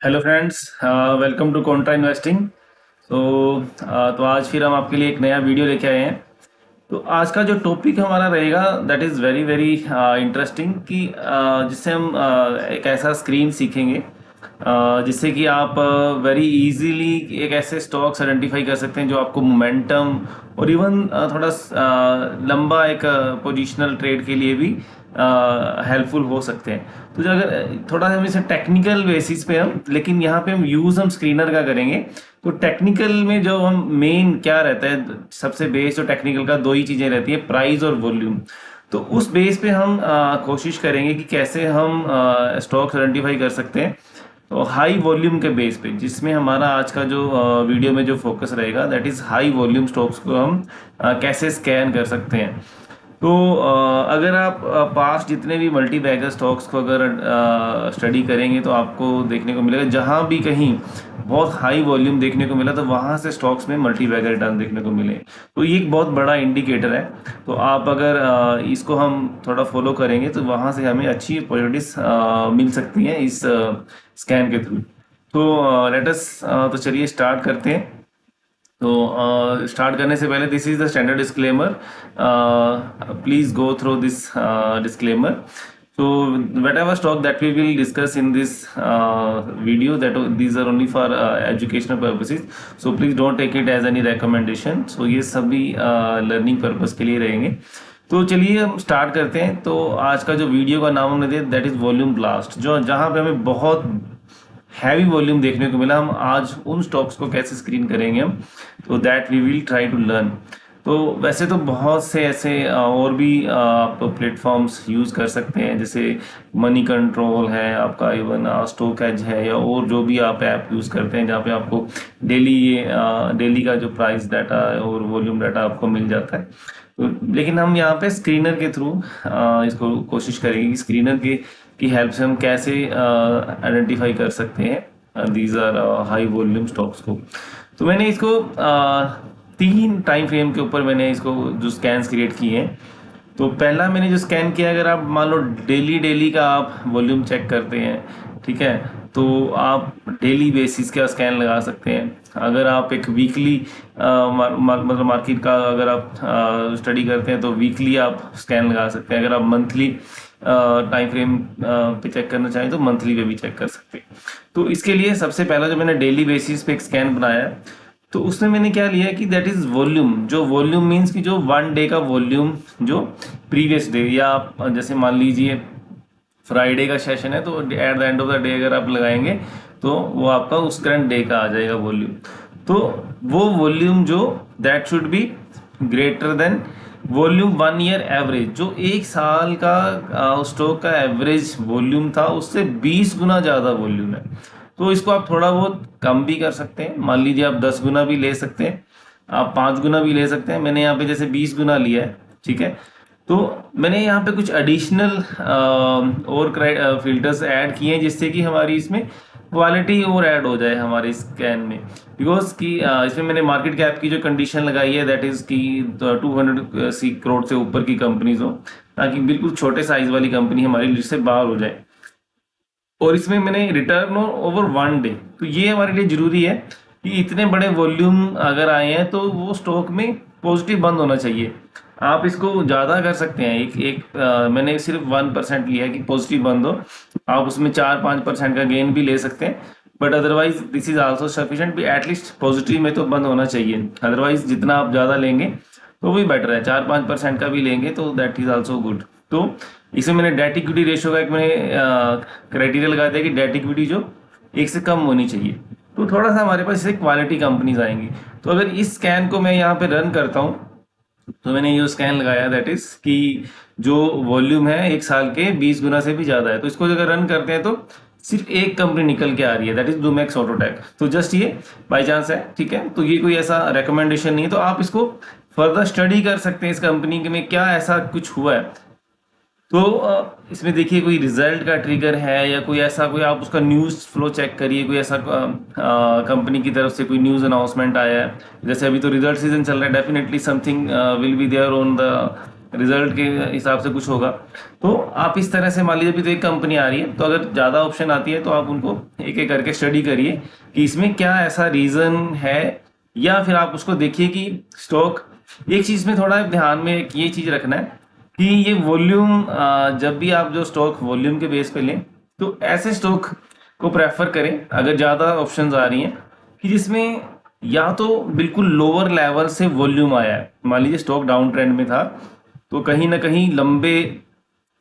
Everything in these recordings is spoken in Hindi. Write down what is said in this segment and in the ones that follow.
Hello friends, welcome to contra investing. तो आज फिर हम आपके लिए एक नया वीडियो लेके आए हैं। तो आज का जो टॉपिक हमारा रहेगा that is very very interesting कि जिससे हम एक ऐसा स्क्रीन सीखेंगे जिससे कि आप वेरी इजीली एक ऐसे स्टॉक्स आइडेंटिफाई कर सकते हैं जो आपको मोमेंटम और इवन थोड़ा लंबा एक पोजिशनल ट्रेड के लिए भी हेल्पफुल हो सकते हैं। तो जो अगर थोड़ा हम इसे टेक्निकल बेसिस पे हम लेकिन यहाँ पे हम यूज़ हम स्क्रीनर का करेंगे। तो टेक्निकल में जो हम मेन क्या रहता है, सबसे बेस जो टेक्निकल का दो ही चीज़ें रहती है, प्राइस और वॉल्यूम। तो उस बेस पे हम कोशिश करेंगे कि कैसे हम स्टॉक्स आइडेंटिफाई कर सकते हैं। तो हाई वॉल्यूम के बेस पे जिसमें हमारा आज का जो वीडियो में जो फोकस रहेगा that is high volume stocks को हम कैसे स्कैन कर सकते हैं। तो अगर आप पास्ट जितने भी मल्टी बैगर स्टॉक्स को अगर स्टडी करेंगे तो आपको देखने को मिलेगा जहां भी कहीं बहुत हाई वॉल्यूम देखने को मिला तो वहां से स्टॉक्स में मल्टी बैगर रिटर्न देखने को मिले। तो ये एक बहुत बड़ा इंडिकेटर है। तो आप अगर इसको हम थोड़ा फॉलो करेंगे तो वहां से हमें अच्छी अपॉर्चुनिटीज मिल सकती हैं इस स्कैन के थ्रू। तो लेट अस तो चलिए स्टार्ट करते हैं। तो स्टार्ट करने से पहले this is the standard disclaimer, please go through this disclaimer. So whatever stock that we will discuss in this video, that these are only for educational purposes, so please don't take it as any recommendation. So ये सभी learning purpose के लिए रहेंगे। तो चलिए हम स्टार्ट करते हैं। तो आज का जो वीडियो का नाम हमने दिया दैट इज वॉल्यूम ब्लास्ट, जो जहाँ पे हमें बहुत हैवी वॉल्यूम देखने को मिला। हम आज उन स्टॉक्स को कैसे स्क्रीन करेंगे हम, तो that we will try to learn. तो वैसे तो बहुत से ऐसे और भी आप प्लेटफॉर्म्स यूज़ कर सकते हैं, जैसे मनी कंट्रोल है आपका, इवन स्टॉक एज है, या और जो भी आप ऐप यूज़ करते हैं जहाँ पे आपको डेली का जो प्राइस डाटा और वॉल्यूम डाटा आपको मिल जाता है। तो लेकिन हम यहाँ पे स्क्रीनर के थ्रू इसको कोशिश करेंगे कि स्क्रीनर की हेल्प से हम कैसे आइडेंटिफाई कर सकते हैं these are high volume stocks को। तो मैंने इसको 3 टाइम फ्रेम के ऊपर मैंने इसको जो स्कैन्स क्रिएट किए हैं। तो पहला मैंने जो स्कैन किया, अगर आप मान लो डेली का आप वॉल्यूम चेक करते हैं, ठीक है, तो आप डेली बेसिस का स्कैन लगा सकते हैं। अगर आप एक वीकली मतलब मार्केट का अगर आप स्टडी करते हैं तो वीकली आप स्कैन लगा सकते हैं। अगर आप मंथली टाइम फ्रेम पे चेक करना चाहें तो मंथली पे भी चेक कर सकते हैं। तो इसके लिए सबसे पहला जो मैंने डेली बेसिस पे एक स्कैन बनाया है, तो उसमें मैंने क्या लिया कि दैट इज वॉल्यूम। जो वॉल्यूम मीन्स कि जो 1 डे का वॉल्यूम जो प्रीवियस डे, या आप जैसे मान लीजिए फ्राइडे का सेशन है तो at the end of the day अगर आप लगाएंगे तो वो आपका उस करंट डे का आ जाएगा वॉल्यूम। तो वो वॉल्यूम जो that should be greater than volume 1 year average, जो एक साल का स्टॉक का एवरेज वॉल्यूम था उससे 20 गुना ज़्यादा वॉल्यूम है। तो इसको आप थोड़ा बहुत कम भी कर सकते हैं, मान लीजिए आप 10 गुना भी ले सकते हैं, आप 5 गुना भी ले सकते हैं। मैंने यहाँ पे जैसे 20 गुना लिया है, ठीक है। तो मैंने यहाँ पे कुछ एडिशनल और फिल्टर्स ऐड किए हैं जिससे कि हमारी इसमें क्वालिटी और ऐड हो जाए हमारे स्कैन में। बिकॉज कि इसमें मैंने मार्केट कैप की जो कंडीशन लगाई है दैट इज कि 200 करोड़ से ऊपर की कंपनीज हो, ताकि बिल्कुल छोटे साइज वाली कंपनी हमारी लिस्ट से बाहर हो जाए। और इसमें मैंने रिटर्न ओवर 1 डे, तो ये हमारे लिए जरूरी है कि इतने बड़े वॉल्यूम अगर आए हैं तो वो स्टॉक में पॉजिटिव बंद होना चाहिए। आप इसको ज़्यादा कर सकते हैं, मैंने सिर्फ 1% लिया है कि पॉजिटिव बंद हो। आप उसमें 4-5% का गेन भी ले सकते हैं, but otherwise this is also sufficient भी, एटलीस्ट पॉजिटिव में तो बंद होना चाहिए। अदरवाइज जितना आप ज़्यादा लेंगे तो भी बेटर है, 4-5% का भी लेंगे तो दैट इज आल्सो गुड। तो इसमें मैंने डेट इक्विटी रेशियो का एक मैंने क्राइटेरिया लगा दिया कि डेट इक्विटी जो 1 से कम होनी चाहिए। तो थोड़ा सा हमारे पास इससे क्वालिटी कंपनीज आएंगी। तो अगर इस स्कैन को मैं यहाँ पे रन करता हूँ तो मैंने ये स्कैन लगाया दैट इज कि जो वॉल्यूम है एक साल के 20 गुना से भी ज्यादा है। तो इसको अगर रन करते हैं तो सिर्फ एक कंपनी निकल के आ रही है दैट इज ब्लूमैक्स ऑटोटेक। तो जस्ट ये बाय चांस है, ठीक है। तो ये कोई ऐसा रिकमेंडेशन नहीं है, तो आप इसको फर्दर स्टडी कर सकते हैं इस कंपनी में क्या ऐसा कुछ हुआ है। तो इसमें देखिए कोई रिजल्ट का ट्रिगर है या कोई ऐसा, कोई आप उसका न्यूज़ फ्लो चेक करिए, कोई ऐसा कंपनी की तरफ से कोई न्यूज़ अनाउंसमेंट आया है। जैसे अभी तो रिजल्ट सीजन चल रहा है, definitely something will be there on the result के हिसाब से कुछ होगा। तो आप इस तरह से मान लीजिए अभी तो एक कंपनी आ रही है, तो अगर ज़्यादा ऑप्शन आती है तो आप उनको एक एक करके स्टडी करिए कि इसमें क्या ऐसा रीज़न है, या फिर आप उसको देखिए कि स्टॉक, एक चीज़ में थोड़ा ध्यान में ये चीज़ रखना है कि ये वॉल्यूम, जब भी आप जो स्टॉक वॉल्यूम के बेस पे लें तो ऐसे स्टॉक को प्रेफर करें अगर ज़्यादा ऑप्शंस आ रही हैं कि जिसमें या तो बिल्कुल लोअर लेवल से वॉल्यूम आया है। मान लीजिए स्टॉक डाउन ट्रेंड में था, तो कहीं ना कहीं लंबे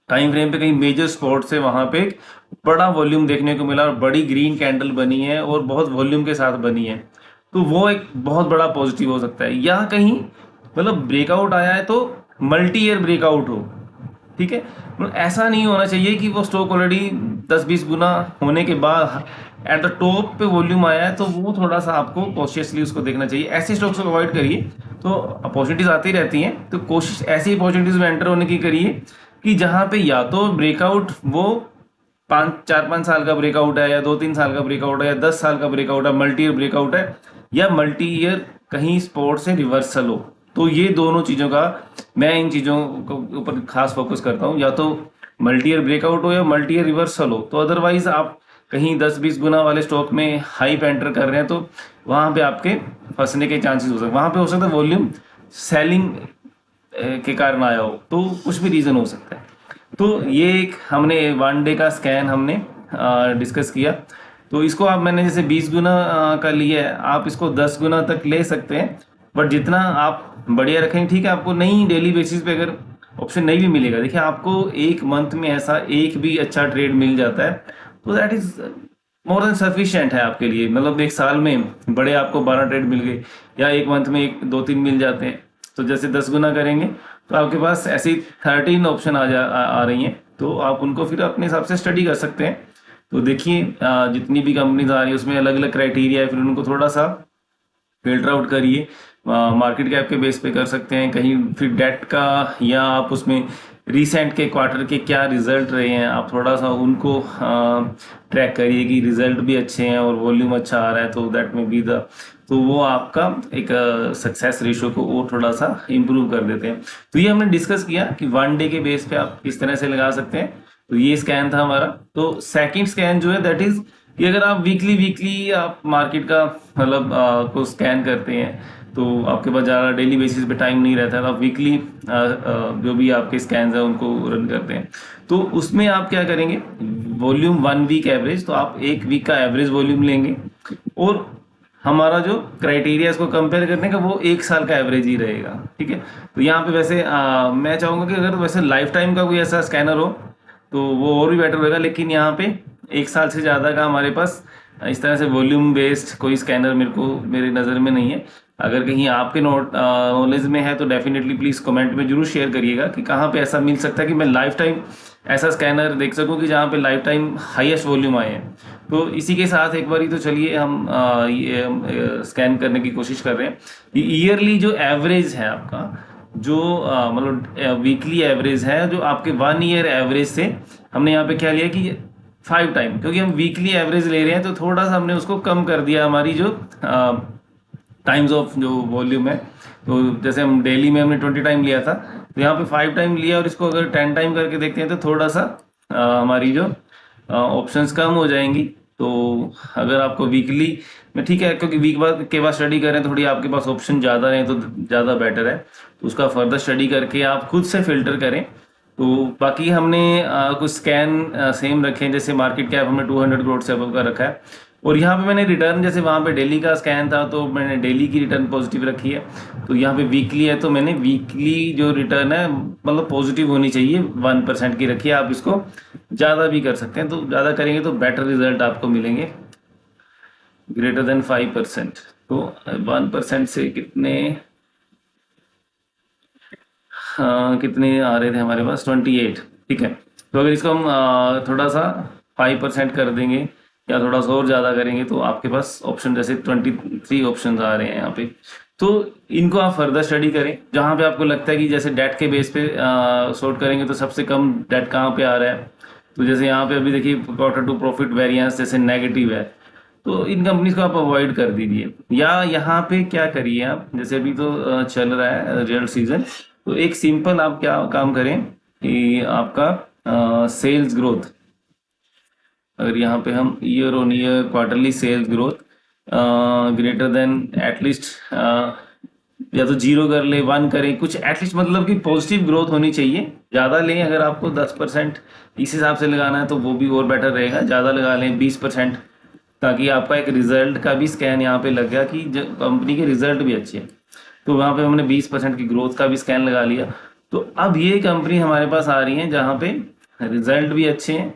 टाइम फ्रेम पे कहीं मेजर स्पॉट से वहां पे एक बड़ा वॉल्यूम देखने को मिला और बड़ी ग्रीन कैंडल बनी है और बहुत वॉल्यूम के साथ बनी है, तो वो एक बहुत बड़ा पॉजिटिव हो सकता है। या कहीं मतलब ब्रेकआउट आया है तो मल्टी ईयर ब्रेकआउट हो, ठीक है। मतलब ऐसा नहीं होना चाहिए कि वो स्टॉक ऑलरेडी 10-20 गुना होने के बाद एट द टॉप पे वॉल्यूम आया है, तो वो थोड़ा सा आपको कॉशियसली उसको देखना चाहिए। ऐसे स्टॉक्स को अवॉइड करिए। तो अपॉर्चुनिटीज आती रहती हैं, तो कोशिश ऐसी अपॉर्चुनिटीज में एंटर होने की करिए कि जहां पे या तो ब्रेकआउट वो 4-5 साल का ब्रेकआउट है, या 2-3 साल का ब्रेकआउट है, या 10 साल का ब्रेकआउट है, मल्टी ईयर ब्रेकआउट है, या मल्टी ईयर कहीं स्पोर्ट से रिवर्सल हो। तो ये दोनों चीज़ों का मैं इन चीज़ों के ऊपर खास फोकस करता हूँ, या तो मल्टी ईयर ब्रेकआउट हो या मल्टी ईयर रिवर्सल हो। तो अदरवाइज आप कहीं 10-20 गुना वाले स्टॉक में हाइप एंटर कर रहे हैं तो वहाँ पे आपके फंसने के चांसेस हो सकते हैं। वहाँ पे हो सकता है वॉल्यूम सेलिंग के कारण आया हो, तो कुछ भी रीज़न हो सकता है। तो ये एक हमने 1 डे का स्कैन हमने डिस्कस किया। तो इसको आप मैंने जैसे 20 गुना का लिया है, आप इसको 10 गुना तक ले सकते हैं, बट जितना आप बढ़िया रखेंगे, ठीक है। आपको नहीं डेली बेसिस पे अगर ऑप्शन नहीं भी मिलेगा, देखिए आपको एक मंथ में ऐसा एक भी अच्छा ट्रेड मिल जाता है तो that is more than sufficient है आपके लिए। मतलब एक साल में बड़े आपको 12 ट्रेड मिल गए, या एक मंथ में 1-2-3 मिल जाते हैं, तो जैसे 10 गुना करेंगे तो आपके पास ऐसी 13 ऑप्शन आ रही हैं। तो आप उनको फिर अपने हिसाब से स्टडी कर सकते हैं। तो देखिए जितनी भी कंपनीज आ रही है उसमें अलग अलग क्राइटेरिया है, फिर उनको थोड़ा सा फिल्टर आउट करिए। मार्केट कैप के बेस पे कर सकते हैं कहीं, फिर डेट का, या आप उसमें रिसेंट के क्वार्टर के क्या रिजल्ट रहे हैं आप थोड़ा सा उनको ट्रैक करिए कि रिजल्ट भी अच्छे हैं और वॉल्यूम अच्छा आ रहा है, तो दैट में बी द, तो वो आपका एक सक्सेस रेशियो को और थोड़ा सा इम्प्रूव कर देते हैं। तो ये हमने डिस्कस किया कि 1 डे के बेस पे आप किस तरह से लगा सकते हैं। तो ये स्कैन था हमारा। तो सेकंड स्कैन जो है दैट इज कि अगर आप वीकली आप मार्केट का मतलब को स्कैन करते हैं, तो आपके पास ज़्यादा डेली बेसिस पे टाइम नहीं रहता है, तो आप वीकली जो भी आपके स्कैन्स हैं उनको रन करते हैं। तो उसमें आप क्या करेंगे, वॉल्यूम 1 वीक एवरेज, तो आप 1 वीक का एवरेज वॉल्यूम लेंगे, और हमारा जो क्राइटेरिया इसको कंपेयर करने का वो 1 साल का एवरेज ही रहेगा, ठीक है। तो यहाँ पे वैसे मैं चाहूँगा कि अगर वैसे लाइफ टाइम का कोई ऐसा स्कैनर हो तो वो और भी बेटर होगा, लेकिन यहाँ पे 1 साल से ज़्यादा का हमारे पास इस तरह से वॉल्यूम बेस्ड कोई स्कैनर मेरी नज़र में नहीं है। अगर कहीं आपके नॉलेज में है तो डेफिनेटली प्लीज़ कमेंट में जरूर शेयर करिएगा कि कहाँ पे ऐसा मिल सकता है कि मैं लाइफ टाइम ऐसा स्कैनर देख सकूं कि जहाँ पे लाइफ टाइम हाईएस्ट वॉल्यूम आए हैं। तो इसी के साथ एक बार तो चलिए हम ये स्कैन करने की कोशिश कर रहे हैं कि ईयरली जो एवरेज है आपका, जो मतलब वीकली एवरेज है, जो आपके 1 ईयर एवरेज से हमने यहाँ पे क्या लिया कि 5 टाइम, क्योंकि हम वीकली एवरेज ले रहे हैं तो थोड़ा सा हमने उसको कम कर दिया हमारी जो टाइम्स ऑफ जो वॉल्यूम है। तो जैसे हम डेली में हमने 20 टाइम लिया था, तो यहाँ पे 5 टाइम लिया, और इसको अगर 10 टाइम करके देखते हैं तो थोड़ा सा हमारी जो ऑप्शंस कम हो जाएंगी। तो अगर आपको वीकली में, ठीक है, क्योंकि वीक बाद के बाद स्टडी करें थोड़ी आपके पास ऑप्शन ज़्यादा रहे तो ज़्यादा बेटर है, तो उसका फर्दर स्टडी करके आप खुद से फिल्टर करें। तो बाकी हमने कुछ स्कैन सेम रखे हैं, जैसे मार्केट कैप हमने 200 करोड़ से अबव का रखा है, और यहाँ पे मैंने रिटर्न, जैसे वहाँ पे डेली का स्कैन था तो मैंने डेली की रिटर्न पॉजिटिव रखी है। तो यहाँ पे वीकली है तो मैंने वीकली जो रिटर्न है मतलब पॉजिटिव होनी चाहिए 1% की रखी है। आप इसको ज़्यादा भी कर सकते हैं, तो ज़्यादा करेंगे तो बेटर रिजल्ट आपको मिलेंगे, ग्रेटर देन 5%। तो 1% से कितने आ रहे थे हमारे पास, 28, ठीक है। तो अगर इसको हम थोड़ा सा 5% कर देंगे या थोड़ा सा और ज़्यादा करेंगे तो आपके पास ऑप्शन जैसे 23 ऑप्शन आ रहे हैं यहाँ पे। तो इनको आप फर्दर स्टडी करें, जहाँ पे आपको लगता है कि जैसे डेट के बेस पे सॉर्ट करेंगे तो सबसे कम डेट कहाँ पे आ रहा है। तो जैसे यहाँ पे अभी देखिए Q2 प्रॉफिट वेरिएंस जैसे नेगेटिव है, तो इन कंपनीज को आप अवॉइड कर दीजिए। या यहाँ पे क्या करिए आप, जैसे अभी तो चल रहा है रिजल्ट सीजन, तो एक सिंपल आप क्या काम करें कि आपका सेल्स ग्रोथ, अगर यहाँ पे हम year on year quarterly sales growth greater than at least या तो 0 कर ले, 1 करें, कुछ एटलीस्ट मतलब कि पॉजिटिव ग्रोथ होनी चाहिए। ज़्यादा लें, अगर आपको 10% इस हिसाब से लगाना है तो वो भी और बेटर रहेगा। ज़्यादा लगा लें 20%, ताकि आपका एक रिजल्ट का भी स्कैन यहाँ पे लग गया कि कंपनी के रिजल्ट भी अच्छे हैं। तो वहाँ पे हमने 20% की ग्रोथ का भी स्कैन लगा लिया। तो अब ये कंपनी हमारे पास आ रही है जहाँ पे रिजल्ट भी अच्छे हैं,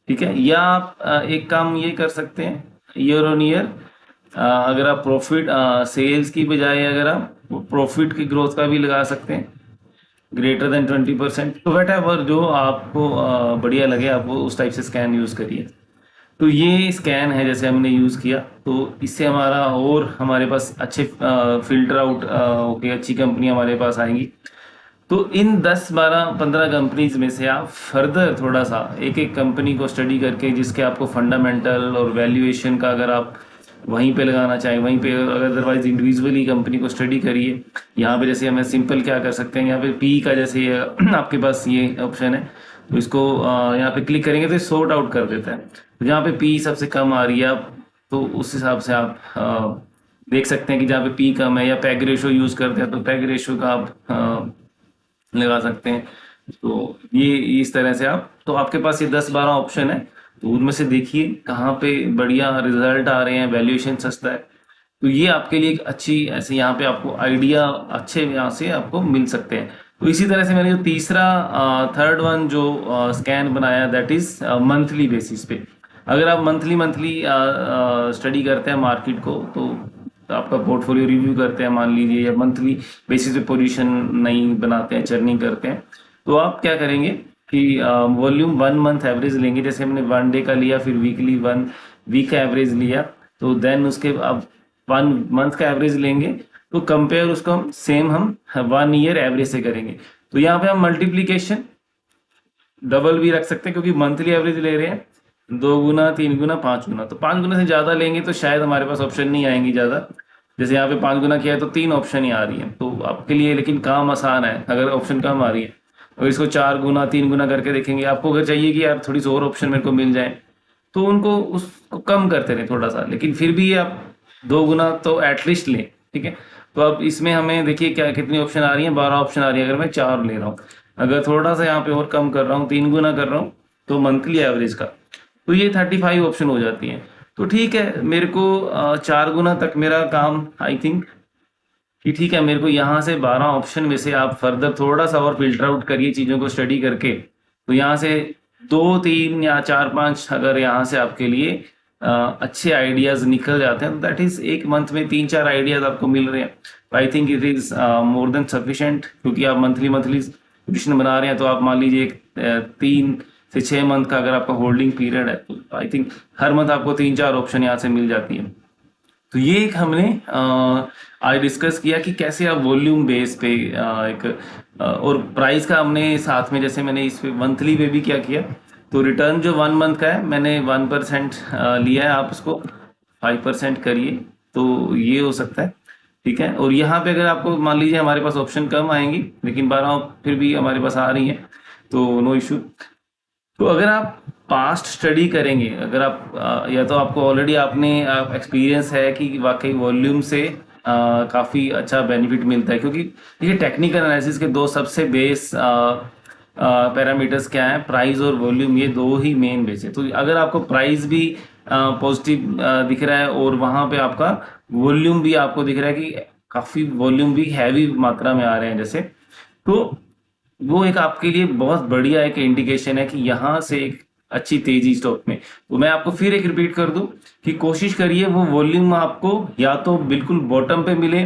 ठीक है। या आप एक काम ये कर सकते हैं, ईयर ऑन ईयर अगर आप प्रॉफिट सेल्स की बजाय अगर आप प्रॉफिट की ग्रोथ का भी लगा सकते हैं, ग्रेटर देन 20%। तो वट जो आपको बढ़िया लगे आप वो उस टाइप से स्कैन यूज़ करिए। तो ये स्कैन है जैसे हमने यूज़ किया, तो इससे हमारा और हमारे पास अच्छे फिल्टर आउट होके अच्छी कंपनी हमारे पास आएंगी। तो इन 10 12 15 कंपनीज में से आप फर्दर थोड़ा सा एक एक कंपनी को स्टडी करके, जिसके आपको फंडामेंटल और वैल्यूएशन का अगर आप वहीं पे लगाना चाहें वहीं पे, अगर अदरवाइज इंडिविजुअली कंपनी को स्टडी करिए। यहाँ पे जैसे हमें सिंपल क्या कर सकते हैं, यहाँ पे पी का जैसे आपके पास ये ऑप्शन है, तो इसको यहाँ पे क्लिक करेंगे तो सॉर्ट आउट कर देता है। तो जहाँ पे पी सबसे कम आ रही है आप, तो उस हिसाब से आप देख सकते हैं कि जहाँ पे पी कम है, या पैग रेशो यूज़ करते हैं तो पैग रेशो का आप लगा सकते हैं। तो ये इस तरह से आप, तो आपके पास ये 10 12 ऑप्शन है, तो उनमें से देखिए कहाँ पे बढ़िया रिजल्ट आ रहे हैं, वैल्यूएशन सस्ता है। तो ये आपके लिए एक अच्छी ऐसे यहाँ पे आपको आइडिया अच्छे यहाँ से आपको मिल सकते हैं। तो इसी तरह से मैंने जो तीसरा थर्ड वन जो स्कैन बनाया, दैट इज मंथली बेसिस पे। अगर आप मंथली स्टडी करते हैं मार्केट को, तो आपका पोर्टफोलियो रिव्यू करते हैं मान लीजिए, या मंथली बेसिस पे पोजीशन नहीं बनाते हैं, चर्निंग करते हैं, तो आप क्या करेंगे कि वॉल्यूम 1 मंथ एवरेज लेंगे। जैसे हमने 1 डे का लिया, फिर वीकली 1 वीक का एवरेज लिया, तो देन उसके आप 1 मंथ का एवरेज लेंगे। तो कंपेयर उसको हम सेम हम 1 ईयर एवरेज से करेंगे। तो यहाँ पे हम मल्टीप्लीकेशन डबल भी रख सकते हैं, क्योंकि मंथली एवरेज ले रहे हैं, 2 गुना 3 गुना 5 गुना। तो 5 गुना से ज़्यादा लेंगे तो शायद हमारे पास ऑप्शन नहीं आएंगी ज़्यादा। जैसे यहाँ पे 5 गुना किया है तो 3 ऑप्शन ही आ रही है, तो आपके लिए लेकिन काम आसान है अगर ऑप्शन कम आ रही है। अगर इसको 4 गुना 3 गुना करके देखेंगे, आपको अगर चाहिए कि यार थोड़ी सी और ऑप्शन मेरे को मिल जाए, तो उनको उसको कम करते रहे थोड़ा सा, लेकिन फिर भी आप 2 गुना तो एटलीस्ट लें, ठीक है। तो अब इसमें हमें देखिए क्या कितनी ऑप्शन आ रही है, 12 ऑप्शन आ रही है अगर मैं 4 ले रहा हूँ। अगर थोड़ा सा यहाँ पे और कम कर रहा हूँ, 3 गुना कर रहा हूँ, तो मंथली एवरेज का, तो ये 35 ऑप्शन हो जाती हैं। तो ठीक है, मेरे को 4 गुना तक मेरा काम आई थिंक कि ठीक है। मेरे को यहाँ से 12 ऑप्शन में से आप फर्दर थोड़ा सा और फिल्टर आउट करिए चीज़ों को स्टडी करके, तो यहाँ से 2 3 या 4 5 अगर यहाँ से आपके लिए अच्छे आइडियाज निकल जाते हैं, तो दैट इज एक मंथ में 3 4 आइडियाज आपको मिल रहे हैं। I think it is more than sufficient, क्योंकि आप मंथली पोजिशन बना रहे हैं, तो आप मान लीजिए 3 से 6 मंथ का अगर आपका होल्डिंग पीरियड है, तो आई थिंक हर मंथ आपको 3 4 ऑप्शन यहाँ से मिल जाती है। तो ये एक हमने आज डिस्कस किया कि कैसे आप वॉल्यूम बेस पे और प्राइस का हमने साथ में, जैसे मैंने इस पे मंथली पे भी क्या किया, तो रिटर्न जो 1 मंथ का है मैंने 1% लिया है, आप उसको 5% करिए, तो ये हो सकता है, ठीक है। और यहाँ पे अगर आपको मान लीजिए हमारे पास ऑप्शन कम आएंगी, लेकिन 12 फिर भी हमारे पास आ रही हैं, तो नो इशू। तो अगर आप पास्ट स्टडी करेंगे, अगर आप या तो आपको ऑलरेडी आपने एक्सपीरियंस है कि वाकई वॉल्यूम से काफ़ी अच्छा बेनिफिट मिलता है, क्योंकि देखिए टेक्निकल एनालिसिस के 2 सबसे बेस पैरामीटर्स क्या हैं, प्राइस और वॉल्यूम, ये 2 ही मेन बेस है। तो अगर आपको प्राइस भी पॉजिटिव दिख रहा है और वहाँ पे आपका वॉल्यूम भी आपको दिख रहा है कि काफ़ी वॉल्यूम भी हैवी मात्रा में आ रहे हैं जैसे, तो वो एक आपके लिए बहुत बढ़िया एक इंडिकेशन है कि यहाँ से एक अच्छी तेजी स्टॉक में। तो मैं आपको फिर एक रिपीट कर दूं कि कोशिश करिए वो वॉल्यूम आपको या तो बिल्कुल बॉटम पे मिले,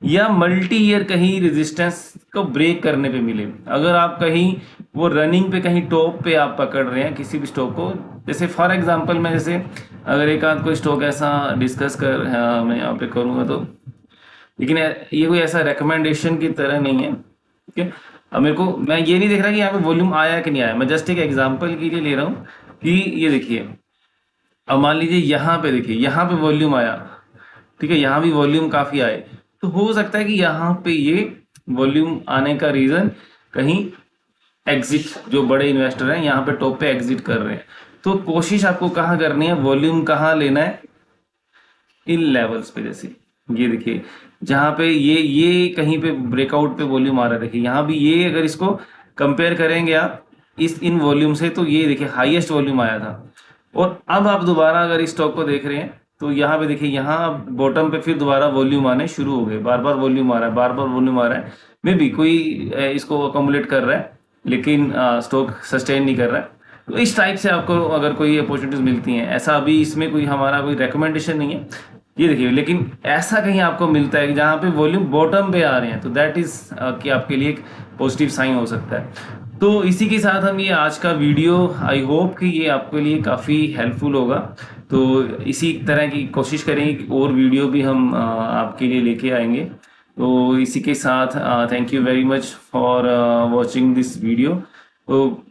या मल्टी ईयर कहीं रेजिस्टेंस को ब्रेक करने पे मिले। अगर आप कहीं वो रनिंग पे कहीं टॉप पे आप पकड़ रहे हैं किसी भी स्टॉक को, जैसे फॉर एग्जांपल मैं जैसे अगर एक आध कोई स्टॉक ऐसा डिस्कस कर मैं यहाँ पे करूँगा, तो लेकिन ये कोई ऐसा रिकमेंडेशन की तरह नहीं है, ठीक है। अब मेरे को, मैं ये नहीं देख रहा कि यहाँ पे वॉल्यूम आया कि नहीं आया, मैं जस्ट एक एग्जांपल के लिए ले रहा हूँ कि ये देखिए, अब मान लीजिए यहाँ पे देखिए, यहाँ पे वॉल्यूम आया, ठीक है, यहाँ भी वॉल्यूम काफी आए, तो हो सकता है कि यहाँ पे ये वॉल्यूम आने का रीजन कहीं एग्जिट, जो बड़े इन्वेस्टर हैं यहाँ पे टॉप पे एग्जिट कर रहे हैं। तो कोशिश आपको कहाँ करनी है, वॉल्यूम कहाँ लेना है, इन लेवल्स पे। जैसे ये देखिए जहाँ पे ये कहीं पे ब्रेकआउट पे वॉल्यूम आ रहा है, देखिए यहाँ भी ये अगर इसको कंपेयर करेंगे आप इन वॉल्यूम से, तो ये देखिए हाईएस्ट वॉल्यूम आया था। और अब आप दोबारा अगर इस स्टॉक को देख रहे हैं तो यहाँ पे देखिए यहाँ बॉटम पे फिर दोबारा वॉल्यूम आने शुरू हो गए, बार बार वॉल्यूम आ रहा है, बार बार वॉल्यूम आ रहा है। मे बी कोई इसको अकोमुलेट कर रहा है, लेकिन स्टॉक सस्टेन नहीं कर रहा है। तो इस टाइप से आपको अगर कोई अपॉर्चुनिटीज मिलती हैं, ऐसा अभी इसमें कोई हमारा कोई रेकमेंडेशन नहीं है ये देखिए, लेकिन ऐसा कहीं आपको मिलता है कि जहाँ पे वॉल्यूम बॉटम पे आ रहे हैं, तो दैट इज कि आपके लिए एक पॉजिटिव साइन हो सकता है। तो इसी के साथ हम ये आज का वीडियो, आई होप कि ये आपके लिए काफ़ी हेल्पफुल होगा। तो इसी तरह की कोशिश करेंगे कि और वीडियो भी हम आपके लिए लेके आएंगे। तो इसी के साथ thank you very much for watching this video. तो